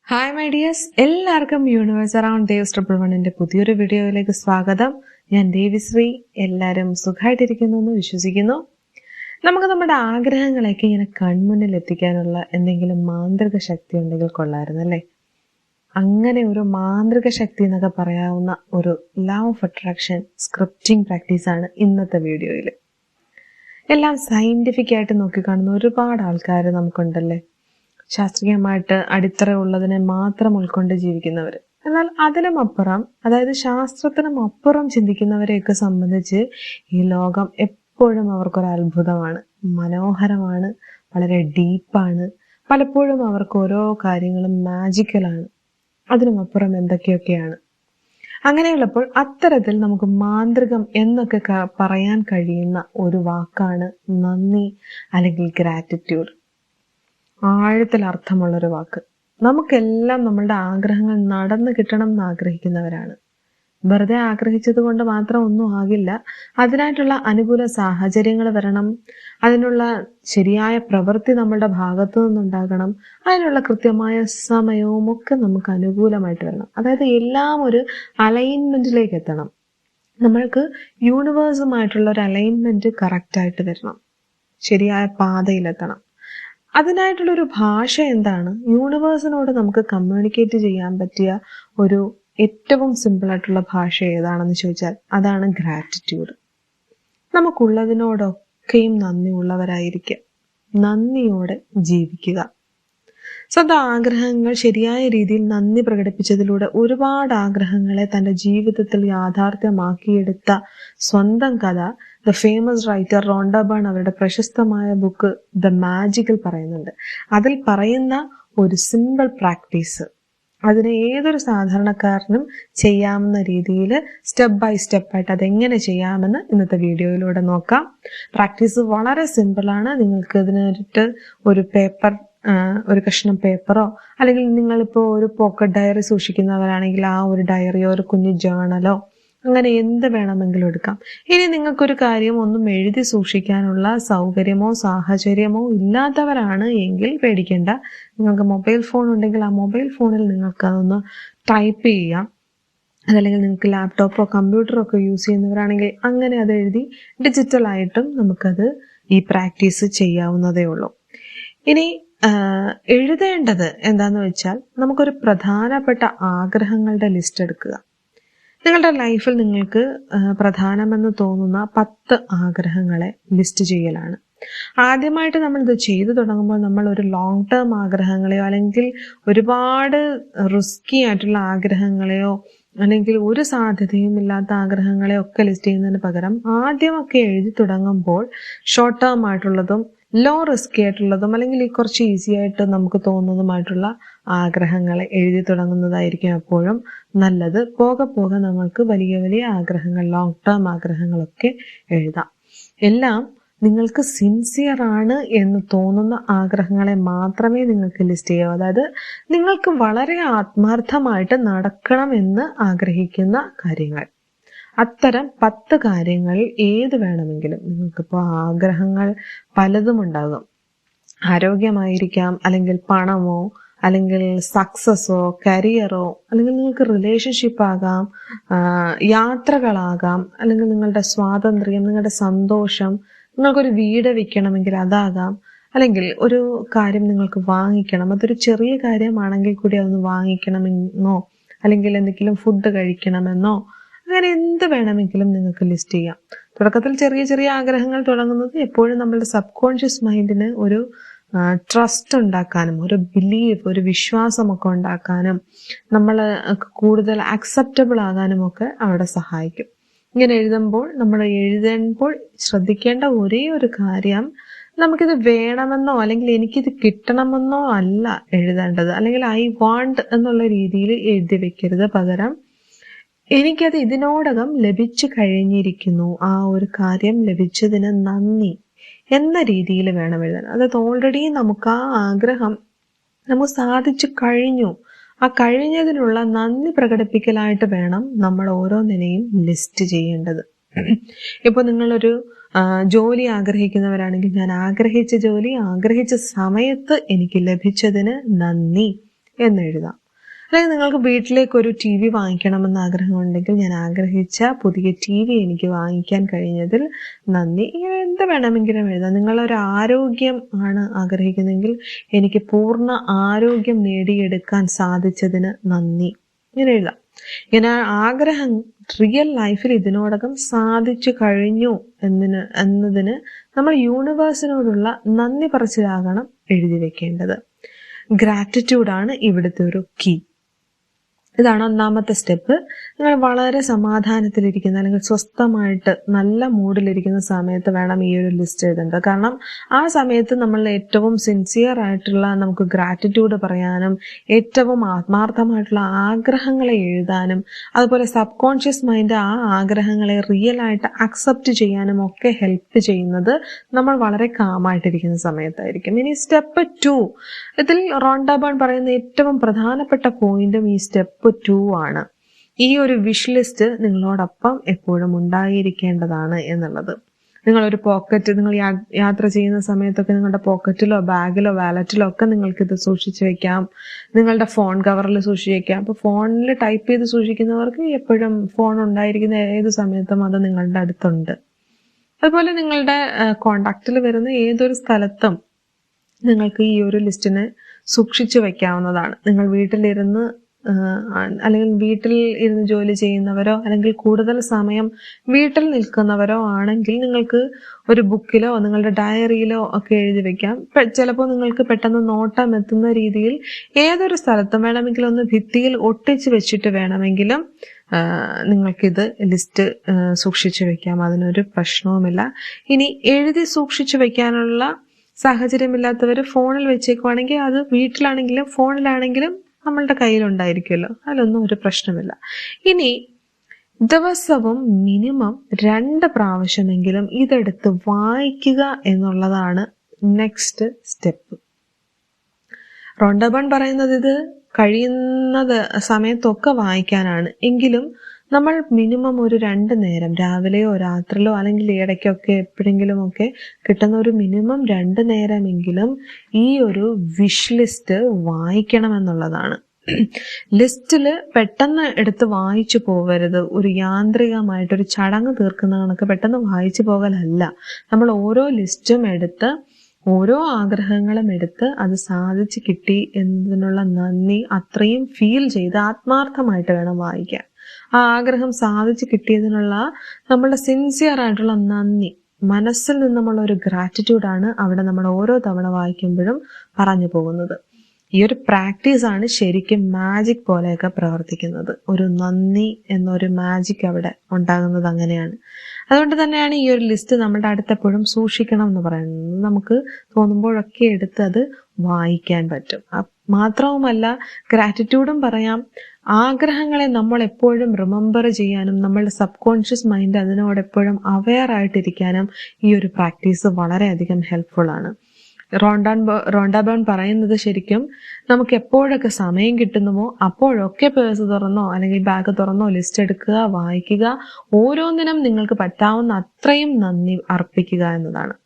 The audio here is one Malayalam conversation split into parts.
ഹായ് മൈ ഡിയേഴ്സ്, എല്ലാവർക്കും യൂണിവേഴ്സ് അറൗണ്ട് ദേവ്സ് ട്രിപ്പിൾ വണ്ണിന്റെ പുതിയൊരു വീഡിയോയിലേക്ക് സ്വാഗതം. ഞാൻ ദേവിശ്രീ. എല്ലാവരും സുഖമായിട്ടിരിക്കുന്നു എന്ന് വിശ്വസിക്കുന്നു. നമുക്ക് നമ്മുടെ ആഗ്രഹങ്ങളൊക്കെ ഇങ്ങനെ കൺമുന്നിൽ എത്തിക്കാനുള്ള എന്തെങ്കിലും മാന്ത്രിക ശക്തി ഉണ്ടെങ്കിൽ കൊള്ളായിരുന്നു അല്ലേ? അങ്ങനെ ഒരു മാന്ത്രിക ശക്തി എന്നൊക്കെ പറയാവുന്ന ഒരു ലോ ഓഫ് അട്രാക്ഷൻ സ്ക്രിപ്റ്റിംഗ് പ്രാക്ടീസാണ് ഇന്നത്തെ വീഡിയോയിൽ. എല്ലാം സയന്റിഫിക് ആയിട്ട് നോക്കിക്കാണുന്ന ഒരുപാട് ആൾക്കാർ നമുക്കുണ്ടല്ലേ. ശാസ്ത്രീയമായിട്ട് അടിത്തറ ഉള്ളതിനെ മാത്രം ഉൾക്കൊണ്ട് ജീവിക്കുന്നവർ. എന്നാൽ അതിനും അപ്പുറം, അതായത് ശാസ്ത്രത്തിനും അപ്പുറം ചിന്തിക്കുന്നവരെയൊക്കെ സംബന്ധിച്ച് ഈ ലോകം എപ്പോഴും അവർക്കൊരു അത്ഭുതമാണ്, മനോഹരമാണ്, വളരെ ഡീപ്പാണ്. പലപ്പോഴും അവർക്ക് ഓരോ കാര്യങ്ങളും മാജിക്കലാണ്, അതിനുമപ്പുറം എന്തൊക്കെയൊക്കെയാണ്. അങ്ങനെയുള്ളപ്പോൾ അത്തരത്തിൽ നമുക്ക് മാന്ത്രികം എന്നൊക്കെ പറയാൻ കഴിയുന്ന ഒരു വാക്കാണ് നന്ദി അല്ലെങ്കിൽ ഗ്രാറ്റിറ്റ്യൂഡ്. ആഴത്തിൽ അർത്ഥമുള്ളൊരു വാക്ക്. നമുക്കെല്ലാം നമ്മളുടെ ആഗ്രഹങ്ങൾ നടന്നു കിട്ടണം എന്ന് ആഗ്രഹിക്കുന്നവരാണ്. വെറുതെ ആഗ്രഹിച്ചത് കൊണ്ട് മാത്രം ഒന്നും ആകില്ല. അതിനായിട്ടുള്ള അനുകൂല സാഹചര്യങ്ങൾ വരണം, അതിനുള്ള ശരിയായ പ്രവൃത്തി നമ്മളുടെ ഭാഗത്തു നിന്നുണ്ടാകണം, അതിനുള്ള കൃത്യമായ സമയവും ഒക്കെ നമുക്ക് അനുകൂലമായിട്ട് വരണം. അതായത് എല്ലാം ഒരു അലൈൻമെന്റിലേക്ക് എത്തണം. നമ്മൾക്ക് യൂണിവേഴ്സുമായിട്ടുള്ള ഒരു അലൈൻമെന്റ് കറക്റ്റായിട്ട് വരണം, ശരിയായ പാതയിലെത്തണം. അതിനായിട്ടുള്ളൊരു ഭാഷ എന്താണ്? യൂണിവേഴ്സിനോട് നമുക്ക് കമ്മ്യൂണിക്കേറ്റ് ചെയ്യാൻ പറ്റിയ ഒരു ഏറ്റവും സിമ്പിളായിട്ടുള്ള ഭാഷ ഏതാണെന്ന് ചോദിച്ചാൽ അതാണ് ഗ്രാറ്റിറ്റ്യൂഡ്. നമുക്കുള്ളതിനോടൊക്കെയും നന്ദി ഉള്ളവരായിരിക്കുക, നന്ദിയോടെ ജീവിക്കുക. സ്വന്തം ആഗ്രഹങ്ങൾ ശരിയായ രീതിയിൽ നന്ദി പ്രകടിപ്പിച്ചതിലൂടെ ഒരുപാട് ആഗ്രഹങ്ങളെ തൻ്റെ ജീവിതത്തിൽ യാഥാർത്ഥ്യമാക്കിയെടുത്ത സ്വന്തം കഥ the famous writer Rhonda Byrne അവരുടെ പ്രശസ്തമായ ബുക്ക് ദ മാജിക്കിൽ പറയുന്നുണ്ട്. അതിൽ പറയുന്ന ഒരു സിമ്പിൾ പ്രാക്ടീസ്, അതിനെ ഏതൊരു സാധാരണക്കാരനും ചെയ്യാവുന്ന രീതിയിൽ സ്റ്റെപ്പ് ബൈ സ്റ്റെപ്പായിട്ട് അതെങ്ങനെ ചെയ്യാമെന്ന് ഇന്നത്തെ വീഡിയോയിലൂടെ നോക്കാം. പ്രാക്ടീസ് വളരെ സിമ്പിളാണ്. നിങ്ങൾക്ക് ഇതിനായിട്ട് ഒരു കഷ്ണം പേപ്പറോ അല്ലെങ്കിൽ നിങ്ങളിപ്പോൾ ഒരു പോക്കറ്റ് ഡയറി സൂക്ഷിക്കുന്നവരാണെങ്കിൽ ആ ഒരു ഡയറിയോ ഒരു കുഞ്ഞു ജേണലോ അങ്ങനെ എന്ത് വേണമെങ്കിലും എടുക്കാം. ഇനി നിങ്ങൾക്കൊരു കാര്യം ഒന്നും എഴുതി സൂക്ഷിക്കാനുള്ള സൗകര്യമോ സാഹചര്യമോ ഇല്ലാത്തവരാണ് എങ്കിൽ പേടിക്കേണ്ട. നിങ്ങൾക്ക് മൊബൈൽ ഫോൺ ഉണ്ടെങ്കിൽ ആ മൊബൈൽ ഫോണിൽ നിങ്ങൾക്ക് അതൊന്ന് ടൈപ്പ് ചെയ്യാം. അതല്ലെങ്കിൽ നിങ്ങൾക്ക് ലാപ്ടോപ്പോ കമ്പ്യൂട്ടറോ ഒക്കെ യൂസ് ചെയ്യുന്നവരാണെങ്കിൽ അങ്ങനെ അത് എഴുതി ഡിജിറ്റലായിട്ടും നമുക്കത് ഈ പ്രാക്ടീസ് ചെയ്യാവുന്നതേ ഉള്ളൂ. ഇനി എഴുതേണ്ടത് എന്താന്ന് വെച്ചാൽ നമുക്കൊരു പ്രധാനപ്പെട്ട ആഗ്രഹങ്ങളുടെ ലിസ്റ്റ് എടുക്കുക. നിങ്ങളുടെ ലൈഫിൽ നിങ്ങൾക്ക് പ്രധാനമെന്ന് തോന്നുന്ന 10 ആഗ്രഹങ്ങളെ ലിസ്റ്റ് ചെയ്യലാണ്. ആദ്യമായിട്ട് നമ്മൾ ഇത് ചെയ്തു തുടങ്ങുമ്പോൾ നമ്മൾ ഒരു ലോങ് ടേം ആഗ്രഹങ്ങളെയോ അല്ലെങ്കിൽ ഒരുപാട് റിസ്കി ആയിട്ടുള്ള ആഗ്രഹങ്ങളെയോ അല്ലെങ്കിൽ ഒരു സാധ്യതയും ഇല്ലാത്ത ആഗ്രഹങ്ങളെയോ ഒക്കെ ലിസ്റ്റ് ചെയ്യുന്നതിന് പകരം ആദ്യമൊക്കെ എഴുതി തുടങ്ങുമ്പോൾ ഷോർട്ട് ടേം ആയിട്ടുള്ളതും ലോ റിസ്കി ആയിട്ടുള്ളതും അല്ലെങ്കിൽ ഈ കുറച്ച് ഈസി ആയിട്ട് നമുക്ക് തോന്നുന്നതുമായിട്ടുള്ള ആഗ്രഹങ്ങളെ എഴുതി തുടങ്ങുന്നതായിരിക്കും എപ്പോഴും നല്ലത്. പോകെ പോകെ നമ്മൾക്ക് വലിയ വലിയ ആഗ്രഹങ്ങൾ, ലോങ് ടേം ആഗ്രഹങ്ങളൊക്കെ എഴുതാം. എല്ലാം നിങ്ങൾക്ക് സിൻസിയർ ആണ് എന്ന് തോന്നുന്ന ആഗ്രഹങ്ങളെ മാത്രമേ നിങ്ങൾക്ക് ലിസ്റ്റ് ചെയ്യാവൂ. അതായത് നിങ്ങൾക്ക് വളരെ ആത്മാർത്ഥമായിട്ട് നടക്കണം എന്ന് ആഗ്രഹിക്കുന്ന കാര്യങ്ങൾ. അത്തരം 10 കാര്യങ്ങളിൽ ഏത് വേണമെങ്കിലും, നിങ്ങൾക്കിപ്പോൾ ആഗ്രഹങ്ങൾ പലതും ഉണ്ടാകും. ആരോഗ്യമായിരിക്കാം, അല്ലെങ്കിൽ പണമോ, അല്ലെങ്കിൽ സക്സസ്സോ, കരിയറോ, അല്ലെങ്കിൽ നിങ്ങൾക്ക് റിലേഷൻഷിപ്പ് ആകാം, യാത്രകളാകാം, അല്ലെങ്കിൽ നിങ്ങളുടെ സ്വാതന്ത്ര്യം, നിങ്ങളുടെ സന്തോഷം, നിങ്ങൾക്കൊരു വീട് വെക്കണമെങ്കിൽ അതാകാം, അല്ലെങ്കിൽ ഒരു കാര്യം നിങ്ങൾക്ക് വാങ്ങിക്കണം, അതൊരു ചെറിയ കാര്യമാണെങ്കിൽ കൂടി അതൊന്ന് വാങ്ങിക്കണമെന്നോ, അല്ലെങ്കിൽ എന്തെങ്കിലും ഫുഡ് കഴിക്കണമെന്നോ, അങ്ങനെ എന്ത് വേണമെങ്കിലും നിങ്ങൾക്ക് ലിസ്റ്റ് ചെയ്യാം. തുടക്കത്തിൽ ചെറിയ ചെറിയ ആഗ്രഹങ്ങൾ തുടങ്ങുന്നത് എപ്പോഴും നമ്മളുടെ സബ് കോൺഷ്യസ് മൈൻഡിന് ഒരു ട്രസ്റ്റ് ഉണ്ടാക്കാനും ഒരു ബിലീവ്, ഒരു വിശ്വാസമൊക്കെ ഉണ്ടാക്കാനും നമ്മൾ കൂടുതൽ അക്സെപ്റ്റബിൾ ആകാനും ഒക്കെ അവിടെ സഹായിക്കും. ഇങ്ങനെ നമ്മൾ എഴുതുമ്പോൾ ശ്രദ്ധിക്കേണ്ട ഒരേ ഒരു കാര്യം, നമുക്കിത് വേണമെന്നോ അല്ലെങ്കിൽ എനിക്കിത് കിട്ടണമെന്നോ അല്ല എഴുതേണ്ടത്, അല്ലെങ്കിൽ ഐ വാണ്ട് എന്നുള്ള രീതിയിൽ എഴുതി വെക്കരുത്. പകരം എനിക്കത് ഇതിനോടകം ലഭിച്ചു കഴിഞ്ഞിരിക്കുന്നു, ആ ഒരു കാര്യം ലഭിച്ചതിന് നന്ദി എന്ന രീതിയിൽ വേണം എഴുതാൻ. അതായത് ഓൾറെഡി നമുക്ക് ആ ആഗ്രഹം നമുക്ക് സാധിച്ചു കഴിഞ്ഞു, ആ കഴിഞ്ഞതിനുള്ള നന്ദി പ്രകടിപ്പിക്കലായിട്ട് വേണം നമ്മൾ ഓരോന്നിനെയും ലിസ്റ്റ് ചെയ്യേണ്ടത്. ഇപ്പോൾ നിങ്ങളൊരു ജോലി ആഗ്രഹിക്കുന്നവരാണെങ്കിൽ, ഞാൻ ആഗ്രഹിച്ച ജോലി ആഗ്രഹിച്ച സമയത്ത് എനിക്ക് ലഭിച്ചതിന് നന്ദി എന്നെഴുതാം. അല്ലെങ്കിൽ നിങ്ങൾക്ക് വീട്ടിലേക്ക് ഒരു TV വാങ്ങിക്കണമെന്ന് ആഗ്രഹമുണ്ടെങ്കിൽ ഞാൻ ആഗ്രഹിച്ച പുതിയ TV എനിക്ക് വാങ്ങിക്കാൻ കഴിഞ്ഞതിൽ നന്ദി. ഇങ്ങനെ എന്ത് വേണമെങ്കിലും എഴുതാം. നിങ്ങളൊരു ആരോഗ്യം ആണ് ആഗ്രഹിക്കുന്നതെങ്കിൽ എനിക്ക് പൂർണ്ണ ആരോഗ്യം നേടിയെടുക്കാൻ സാധിച്ചതിന് നന്ദി, ഇങ്ങനെ എഴുതാം. ഇങ്ങനെ ആഗ്രഹം റിയൽ ലൈഫിൽ ഇതിനോടകം സാധിച്ചു കഴിഞ്ഞു എന്നതിന് നമ്മൾ യൂണിവേഴ്സിനോടുള്ള നന്ദി പറച്ചിലാകണം എഴുതി വെക്കേണ്ടത്. ഗ്രാറ്റിറ്റ്യൂഡാണ് ഇവിടുത്തെ ഒരു കീ. ഇതാണ് ഒന്നാമത്തെ സ്റ്റെപ്പ്. നിങ്ങൾ വളരെ സമാധാനത്തിലിരിക്കുന്ന അല്ലെങ്കിൽ സ്വസ്ഥമായിട്ട് നല്ല മൂഡിലിരിക്കുന്ന സമയത്ത് വേണം ഈ ഒരു ലിസ്റ്റ് എഴുതേണ്ടത്. കാരണം ആ സമയത്ത് നമ്മൾ ഏറ്റവും സിൻസിയർ ആയിട്ടുള്ള നമുക്ക് ഗ്രാറ്റിറ്റ്യൂഡ് പറയാനും ഏറ്റവും ആത്മാർത്ഥമായിട്ടുള്ള ആഗ്രഹങ്ങളെ എഴുതാനും അതുപോലെ സബ് കോൺഷ്യസ് മൈൻഡ് ആ ആഗ്രഹങ്ങളെ റിയൽ ആയിട്ട് അക്സെപ്റ്റ് ചെയ്യാനും ഒക്കെ ഹെൽപ്പ് ചെയ്യുന്നത് നമ്മൾ വളരെ കാമായിട്ടിരിക്കുന്ന സമയത്തായിരിക്കും. ഇനി സ്റ്റെപ്പ് 2, ഇതിൽ റോണ്ട ബേൺ പറയുന്ന ഏറ്റവും പ്രധാനപ്പെട്ട പോയിന്റും ഈ സ്റ്റെപ്പ് 2 ആണ്. ഈ ഒരു വിഷ് ലിസ്റ്റ് നിങ്ങളോടൊപ്പം എപ്പോഴും ഉണ്ടായിരിക്കേണ്ടതാണ് എന്നുള്ളത്. നിങ്ങളൊരു പോക്കറ്റ്, നിങ്ങൾ യാത്ര ചെയ്യുന്ന സമയത്തൊക്കെ നിങ്ങളുടെ പോക്കറ്റിലോ ബാഗിലോ വാലറ്റിലോ ഒക്കെ നിങ്ങൾക്ക് ഇത് സൂക്ഷിച്ചു വെക്കാം. നിങ്ങളുടെ ഫോൺ കവറിൽ സൂക്ഷിച്ചു വെക്കാം. അപ്പോൾ ഫോണിൽ ടൈപ്പ് ചെയ്ത് സൂക്ഷിക്കുന്നവർക്ക് എപ്പോഴും ഫോൺ ഉണ്ടായിരിക്കുന്ന ഏത് സമയത്തും അത് നിങ്ങളുടെ അടുത്തുണ്ട്. അതുപോലെ നിങ്ങളുടെ കോണ്ടാക്റ്റിൽ വരുന്ന ഏതൊരു സ്ഥലത്തും നിങ്ങൾക്ക് ഈ ഒരു ലിസ്റ്റിനെ സൂക്ഷിച്ചു വെക്കാവുന്നതാണ്. നിങ്ങൾ വീട്ടിലിരുന്ന് അല്ലെങ്കിൽ വീട്ടിൽ ഇരുന്ന് ജോലി ചെയ്യുന്നവരോ അല്ലെങ്കിൽ കൂടുതൽ സമയം വീട്ടിൽ നിൽക്കുന്നവരോ ആണെങ്കിൽ നിങ്ങൾക്ക് ഒരു ബുക്കിലോ നിങ്ങളുടെ ഡയറിയിലോ ഒക്കെ എഴുതി വെക്കാം. ചിലപ്പോൾ നിങ്ങൾക്ക് പെട്ടെന്ന് നോട്ടം എത്തുന്ന രീതിയിൽ ഏതൊരു സ്ഥലത്തും വേണമെങ്കിലും ഒന്ന് ഭിത്തിയിൽ ഒട്ടിച്ച് വെച്ചിട്ട് വേണമെങ്കിലും നിങ്ങൾക്കിത് ലിസ്റ്റ് സൂക്ഷിച്ചു വെക്കാം. അതിനൊരു പ്രശ്നവുമില്ല. ഇനി എഴുതി സൂക്ഷിച്ചു വെക്കാനുള്ള സാഹചര്യമില്ലാത്തവർ ഫോണിൽ വെച്ചേക്കുവാണെങ്കിൽ അത് വീട്ടിലാണെങ്കിലും ഫോണിലാണെങ്കിലും നമ്മളുടെ കയ്യിലുണ്ടായിരിക്കുമല്ലോ, അതിലൊന്നും ഒരു പ്രശ്നമില്ല. ഇനി ദിവസവും മിനിമം 2 പ്രാവശ്യമെങ്കിലും ഇതെടുത്ത് വായിക്കുക എന്നുള്ളതാണ് നെക്സ്റ്റ് സ്റ്റെപ്പ്. റോണ്ട ബേൺ പറയുന്നത് ഇത് കഴിയുന്നത് സമയത്തൊക്കെ വായിക്കാനാണ്. എങ്കിലും നമ്മൾ മിനിമം ഒരു 2 നേരം, രാവിലെയോ രാത്രിയിലോ അല്ലെങ്കിൽ ഇടയ്ക്കൊക്കെ എപ്പോഴെങ്കിലും ഒക്കെ കിട്ടുന്ന ഒരു മിനിമം 2 നേരമെങ്കിലും ഈ ഒരു വിഷ് ലിസ്റ്റ് വായിക്കണമെന്നുള്ളതാണ്. ലിസ്റ്റില് പെട്ടെന്ന് എടുത്ത് വായിച്ചു പോകരുത്. ഒരു യാന്ത്രികമായിട്ടൊരു ചടങ്ങ് തീർക്കുന്ന കണക്ക് പെട്ടെന്ന് വായിച്ചു പോകലല്ല. നമ്മൾ ഓരോ ലിസ്റ്റും എടുത്ത് ഓരോ ആഗ്രഹങ്ങളും എടുത്ത് അത് സാധിച്ചു കിട്ടി എന്നതിനുള്ള നന്ദി അത്രയും ഫീൽ ചെയ്ത് ആത്മാർത്ഥമായിട്ട് വേണം വായിക്കാൻ. ആ ആഗ്രഹം സാധിച്ചു കിട്ടിയതിനുള്ള നമ്മളുടെ സിൻസിയർ ആയിട്ടുള്ള നന്ദി, മനസ്സിൽ നിന്നുമുള്ള ഒരു ഗ്രാറ്റിറ്റ്യൂഡാണ് അവിടെ നമ്മൾ ഓരോ തവണ വായിക്കുമ്പോഴും പറഞ്ഞു പോകുന്നത്. ഈ ഒരു പ്രാക്ടീസാണ് ശരിക്കും മാജിക് പോലെയൊക്കെ പ്രവർത്തിക്കുന്നത്. ഒരു നന്ദി എന്നൊരു മാജിക് അവിടെ ഉണ്ടാകുന്നത് അങ്ങനെയാണ്. അതുകൊണ്ട് തന്നെയാണ് ഈ ഒരു ലിസ്റ്റ് നമ്മുടെ അടുത്തെപ്പോഴും സൂക്ഷിക്കണം എന്ന് പറയുന്നത്. നമുക്ക് തോന്നുമ്പോഴൊക്കെ എടുത്ത് അത് വായിക്കാൻ പറ്റും. മാത്രവുമല്ല, ഗ്രാറ്റിറ്റ്യൂഡും പറയാം. ആഗ്രഹങ്ങളെ നമ്മൾ എപ്പോഴും റിമെമ്പർ ചെയ്യാനും നമ്മളുടെ സബ് കോൺഷ്യസ് മൈൻഡ് അതിനോടെപ്പോഴും അവെയർ ആയിട്ടിരിക്കാനും ഈ ഒരു പ്രാക്ടീസ് വളരെയധികം ഹെൽപ്ഫുൾ ആണ്. റോണ്ട ബേൺ പറയുന്നത് ശരിക്കും നമുക്ക് എപ്പോഴൊക്കെ സമയം കിട്ടുന്നുവോ അപ്പോഴൊക്കെ പേഴ്സ് തുറന്നോ അല്ലെങ്കിൽ ബാഗ് തുറന്നോ ലിസ്റ്റ് എടുക്കുക, വായിക്കുക, ഓരോന്നിനും നിങ്ങൾക്ക് പറ്റാവുന്ന അത്രയും നന്ദി അർപ്പിക്കുക എന്നതാണ്.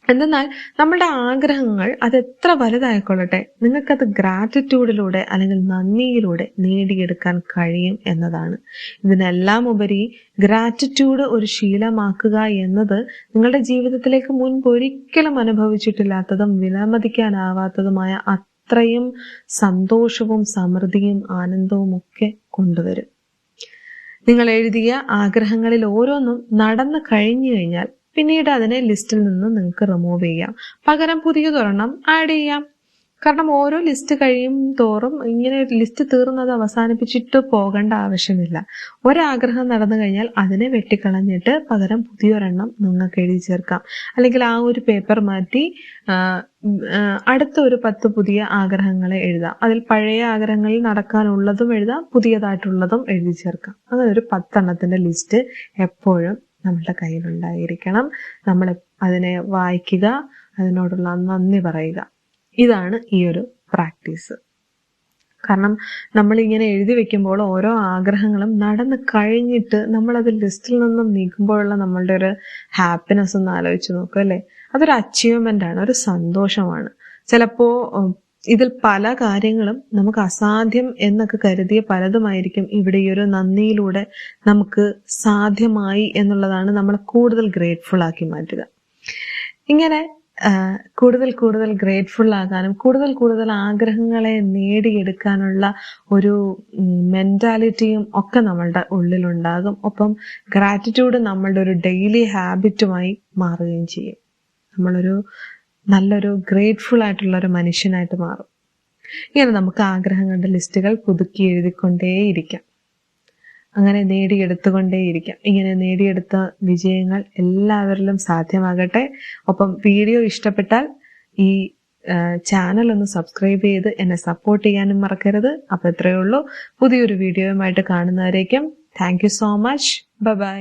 എന്തെന്നാൽ നമ്മുടെ ആഗ്രഹങ്ങൾ അതെത്ര വലുതായിക്കൊള്ളട്ടെ, നിങ്ങൾക്കത് ഗ്രാറ്റിറ്റ്യൂഡിലൂടെ അല്ലെങ്കിൽ നന്ദിയിലൂടെ നേടിയെടുക്കാൻ കഴിയും എന്നതാണ്. ഇതിനെല്ലാം ഉപരി ഗ്രാറ്റിറ്റ്യൂഡ് ഒരു ശീലമാക്കുക എന്നത് നിങ്ങളുടെ ജീവിതത്തിലേക്ക് മുൻപ് ഒരിക്കലും അനുഭവിച്ചിട്ടില്ലാത്തതും വിലമതിക്കാനാവാത്തതുമായ അത്രയും സന്തോഷവും സമൃദ്ധിയും ആനന്ദവും ഒക്കെ കൊണ്ടുവരും. നിങ്ങൾ എഴുതിയ ആഗ്രഹങ്ങളിൽ ഓരോന്നും നടന്നു കഴിഞ്ഞു കഴിഞ്ഞാൽ പിന്നീട് അതിനെ ലിസ്റ്റിൽ നിന്ന് നിങ്ങൾക്ക് റിമൂവ് ചെയ്യാം. പകരം പുതിയതൊരെണ്ണം ആഡ് ചെയ്യാം. കാരണം ഓരോ ലിസ്റ്റ് കഴിയും തോറും ഇങ്ങനെ ലിസ്റ്റ് തീർന്നത് അവസാനിപ്പിച്ചിട്ട് പോകേണ്ട ആവശ്യമില്ല. ഒരാഗ്രഹം നടന്നു കഴിഞ്ഞാൽ അതിനെ വെട്ടിക്കളഞ്ഞിട്ട് പകരം പുതിയൊരെണ്ണം നിങ്ങൾക്ക് എഴുതി ചേർക്കാം. അല്ലെങ്കിൽ ആ ഒരു പേപ്പർ മാറ്റി അടുത്ത ഒരു 10 പുതിയ ആഗ്രഹങ്ങളെ എഴുതാം. അതിൽ പഴയ ആഗ്രഹങ്ങളിൽ നടക്കാനുള്ളതും എഴുതാം, പുതിയതായിട്ടുള്ളതും എഴുതി ചേർക്കാം. അങ്ങനെ ഒരു 10 എണ്ണത്തിന്റെ ലിസ്റ്റ് എപ്പോഴും നമ്മളുടെ കയ്യിലുണ്ടായിരിക്കണം. നമ്മൾ അതിനെ വായിക്കുക, അതിനോടുള്ള നന്ദി പറയുക. ഇതാണ് ഈ ഒരു പ്രാക്ടീസ്. കാരണം നമ്മളിങ്ങനെ എഴുതി വെക്കുമ്പോൾ ഓരോ ആഗ്രഹങ്ങളും നടന്ന് കഴിഞ്ഞിട്ട് നമ്മളത് ലിസ്റ്റിൽ നിന്നും നീക്കുമ്പോഴുള്ള നമ്മളുടെ ഒരു ഹാപ്പിനെസ് ഒന്ന് ആലോചിച്ച് നോക്കുക, അല്ലേ? അതൊരു അച്ചീവ്മെന്റ് ആണ്, ഒരു സന്തോഷമാണ്. ചിലപ്പോ ഇതിൽ പല കാര്യങ്ങളും നമുക്ക് അസാധ്യം എന്നൊക്കെ കരുതിയ പലതുമായിരിക്കും ഇവിടെ ഈ ഒരു നന്ദിയിലൂടെ നമുക്ക് സാധ്യമായി എന്നുള്ളതാണ് നമ്മളെ കൂടുതൽ ഗ്രേറ്റ്ഫുൾ ആക്കി മാറ്റുക. ഇങ്ങനെ കൂടുതൽ കൂടുതൽ ഗ്രേറ്റ്ഫുൾ ആകാനും കൂടുതൽ ആഗ്രഹങ്ങളെ നേടിയെടുക്കാനുള്ള ഒരു മെന്റാലിറ്റിയും ഒക്കെ നമ്മളുടെ ഉള്ളിലുണ്ടാകും. ഒപ്പം ഗ്രാറ്റിറ്റ്യൂഡ് നമ്മളുടെ ഒരു ഡെയിലി ഹാബിറ്റുമായി മാറുകയും ചെയ്യും. നമ്മളൊരു നല്ലൊരു ഗ്രേറ്റ്ഫുൾ ആയിട്ടുള്ള ഒരു മനുഷ്യനായിട്ട് മാറും. ഇങ്ങനെ നമുക്ക് ആഗ്രഹങ്ങളുടെ ലിസ്റ്റുകൾ പുതുക്കി എഴുതിക്കൊണ്ടേയിരിക്കാം, അങ്ങനെ നേടിയെടുത്തുകൊണ്ടേയിരിക്കാം. ഇങ്ങനെ നേടിയെടുത്ത വിജയങ്ങൾ എല്ലാവരിലും സാധ്യമാകട്ടെ. ഒപ്പം വീഡിയോ ഇഷ്ടപ്പെട്ടാൽ ഈ ചാനൽ ഒന്ന് സബ്സ്ക്രൈബ് ചെയ്ത് എന്നെ സപ്പോർട്ട് ചെയ്യാനും മറക്കരുത്. അപ്പോൾ ഇത്രയേ ഉള്ളൂ. പുതിയൊരു വീഡിയോയുമായിട്ട് കാണുന്നവരേക്കും thank you so much. By.